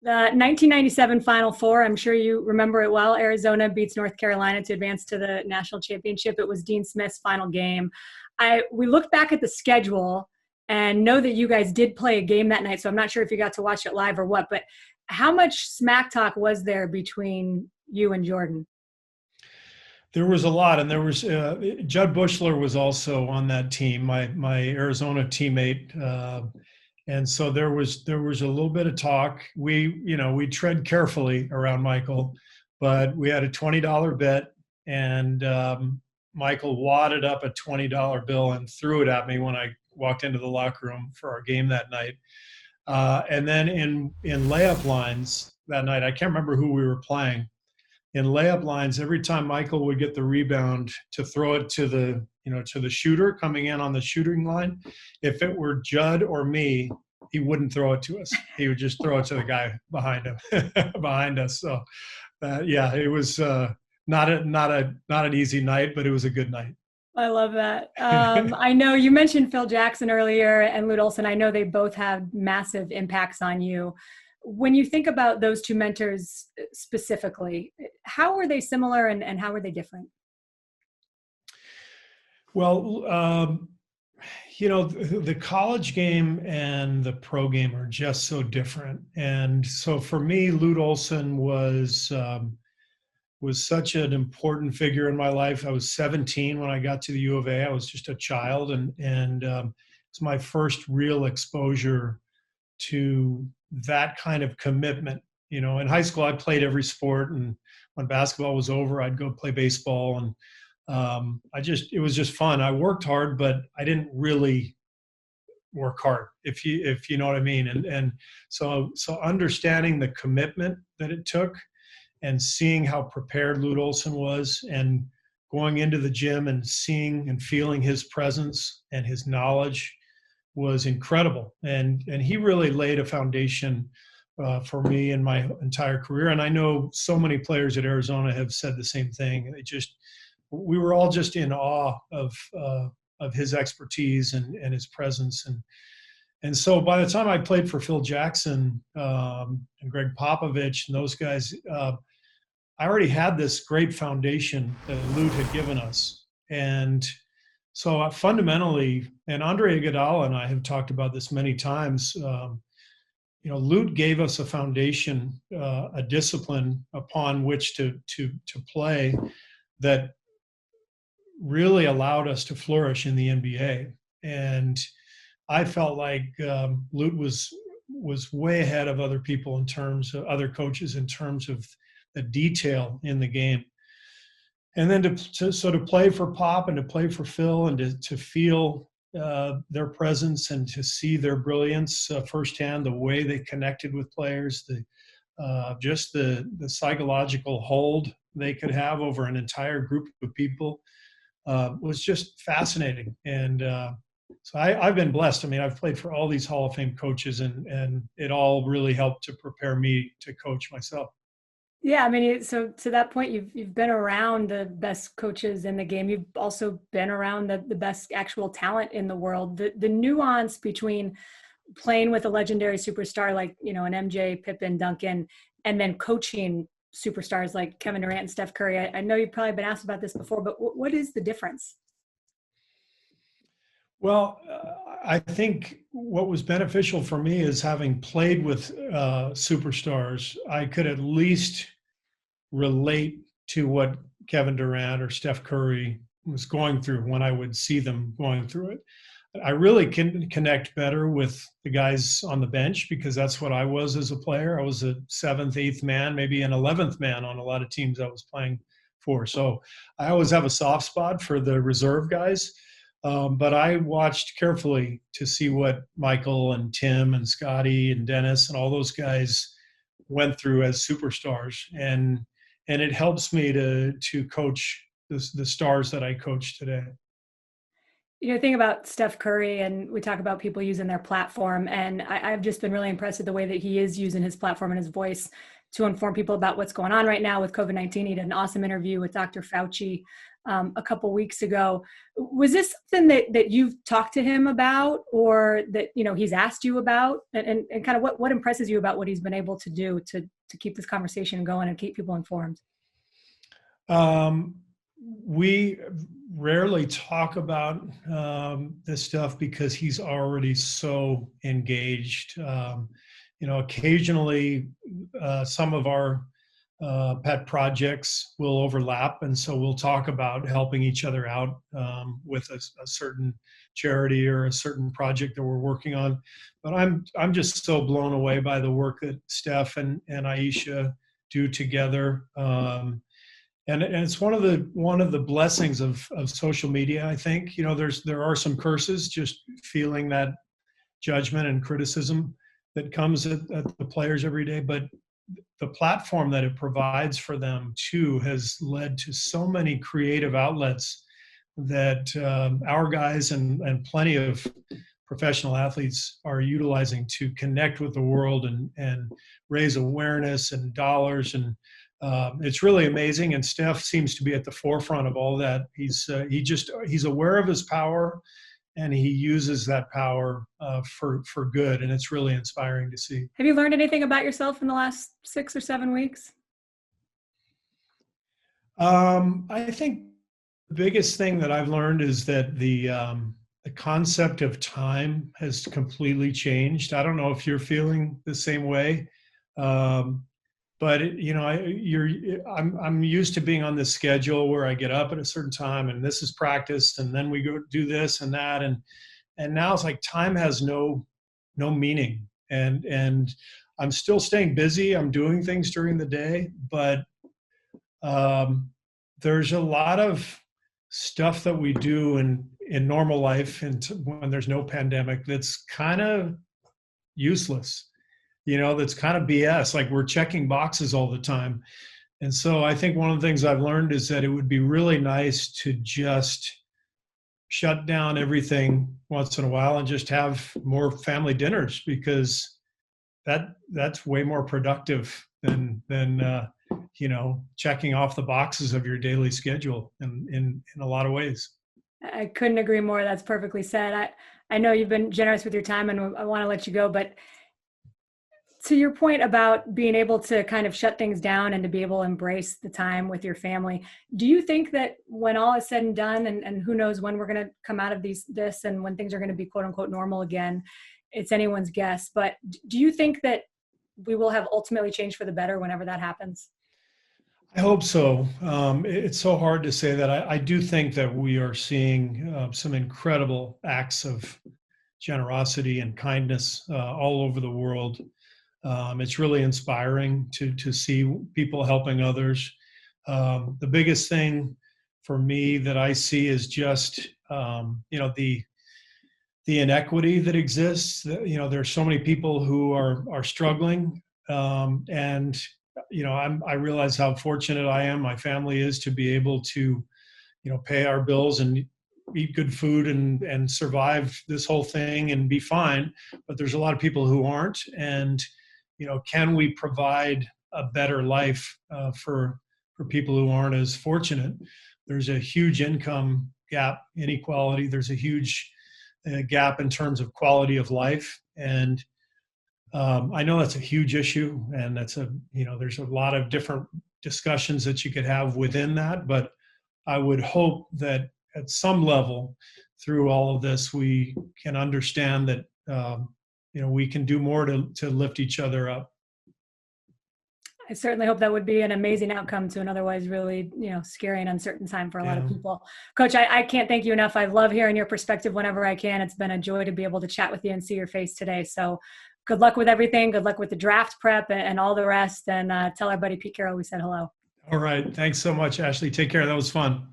The 1997 Final Four, I'm sure you remember it well. Arizona beats North Carolina to advance to the national championship. It was Dean Smith's final game. We looked back at the schedule and know that you guys did play a game that night, so I'm not sure if you got to watch it live or what, but how much smack talk was there between you and Jordan? There was a lot, and there was Judd Bushler was also on that team, my Arizona teammate. And so there was a little bit of talk. We tread carefully around Michael, but we had a $20 bet, and Michael wadded up a $20 bill and threw it at me when I walked into the locker room for our game that night. And then in layup lines that night, I can't remember who we were playing. In layup lines, every time Michael would get the rebound to throw it to the shooter coming in on the shooting line, if it were Judd or me, he wouldn't throw it to us. He would just throw it to the guy behind him, behind us. So, it was not an easy night, but it was a good night. I love that. I know you mentioned Phil Jackson earlier and Lute Olson. I know they both have massive impacts on you. When you think about those two mentors specifically, how were they similar and how were they different? Well, the college game and the pro game are just so different. And so for me, Lute Olson was such an important figure in my life. I was 17 when I got to the U of A. I was just a child, and it's my first real exposure to that kind of commitment. In high school, I played every sport, and when basketball was over, I'd go play baseball, and it was just fun. I worked hard, but I didn't really work hard, if you know what I mean. And so understanding the commitment that it took, and seeing how prepared Lute Olson was, and going into the gym and seeing and feeling his presence and his knowledge was incredible. And he really laid a foundation for me in my entire career. And I know so many players at Arizona have said the same thing. We were all just in awe of his expertise and his presence. And so by the time I played for Phil Jackson and Greg Popovich and those guys, I already had this great foundation that Lute had given us. And so fundamentally, and Andre Iguodala and I have talked about this many times, Lute gave us a foundation, a discipline upon which to play that really allowed us to flourish in the NBA. And I felt like Lute was way ahead of other people other coaches in terms of the detail in the game. And then to sort of play for Pop and to play for Phil and to feel their presence and to see their brilliance firsthand, the way they connected with players, just the psychological hold they could have over an entire group of people was just fascinating. And so I've been blessed. I mean, I've played for all these Hall of Fame coaches, and it all really helped to prepare me to coach myself. Yeah, I mean, so to that point, you've been around the best coaches in the game. You've also been around the best actual talent in the world. The nuance between playing with a legendary superstar like, an MJ, Pippen, Duncan, and then coaching superstars like Kevin Durant and Steph Curry. I know you've probably been asked about this before, but what is the difference? Well, I think what was beneficial for me is having played with superstars, I could at least relate to what Kevin Durant or Steph Curry was going through when I would see them going through it. I really can connect better with the guys on the bench because that's what I was as a player. I was a 7th, 8th man, maybe an 11th man on a lot of teams I was playing for. So I always have a soft spot for the reserve guys. But I watched carefully to see what Michael and Tim and Scotty and Dennis and all those guys went through as superstars. And it helps me to coach the stars that I coach today. Think about Steph Curry, and we talk about people using their platform. And I've just been really impressed with the way that he is using his platform and his voice to inform people about what's going on right now with COVID-19. He did an awesome interview with Dr. Fauci a couple weeks ago. Was this something that you've talked to him about, or that, he's asked you about, and kind of what impresses you about what he's been able to do to keep this conversation going and keep people informed? We rarely talk about this stuff because he's already so engaged. Occasionally some of our pet projects will overlap, and so we'll talk about helping each other out with a certain charity or a certain project that we're working on. But I'm just so blown away by the work that Steph and Aisha do together. And it's one of the blessings of social media. I think there are some curses, just feeling that judgment and criticism that comes at the players every day. But the platform that it provides for them too has led to so many creative outlets that our guys and plenty of professional athletes are utilizing to connect with the world and raise awareness and dollars. And it's really amazing. And Steph seems to be at the forefront of all that. He's aware of his power, and he uses that power for good. And it's really inspiring to see. Have you learned anything about yourself in the last 6 or 7 weeks? I think the biggest thing that I've learned is that the concept of time has completely changed. I don't know if you're feeling the same way. But I'm used to being on this schedule where I get up at a certain time, and this is practice, and then we go do this and that, and now it's like time has no meaning, and I'm still staying busy. I'm doing things during the day, but there's a lot of stuff that we do in normal life, and when there's no pandemic, that's kind of useless. That's kind of BS. Like, we're checking boxes all the time. And so I think one of the things I've learned is that it would be really nice to just shut down everything once in a while and just have more family dinners, because that's way more productive than checking off the boxes of your daily schedule in a lot of ways. I couldn't agree more. That's perfectly said. I know you've been generous with your time, and I want to let you go, but to your point about being able to kind of shut things down and to be able to embrace the time with your family, do you think that when all is said and done, and who knows when we're going to come out of this and when things are going to be quote unquote normal again, it's anyone's guess, but do you think that we will have ultimately changed for the better whenever that happens? I hope so. It's so hard to say that. I do think that we are seeing some incredible acts of generosity and kindness all over the world. It's really inspiring to see people helping others. The biggest thing for me that I see is just the inequity that exists. There's so many people who are struggling, and I realize how fortunate I am, my family is, to be able to pay our bills and eat good food and survive this whole thing and be fine. But there's a lot of people who aren't, and can we provide a better life for people who aren't as fortunate? There's a huge income gap, inequality. There's a huge gap in terms of quality of life, and I know that's a huge issue, and there's a lot of different discussions that you could have within that. But I would hope that at some level, through all of this, we can understand that we can do more to lift each other up. I certainly hope that would be an amazing outcome to an otherwise really, scary and uncertain time for a lot of people. Coach, I can't thank you enough. I love hearing your perspective whenever I can. It's been a joy to be able to chat with you and see your face today. So good luck with everything. Good luck with the draft prep and all the rest. And tell our buddy Pete Carroll we said hello. All right. Thanks so much, Ashley. Take care. That was fun.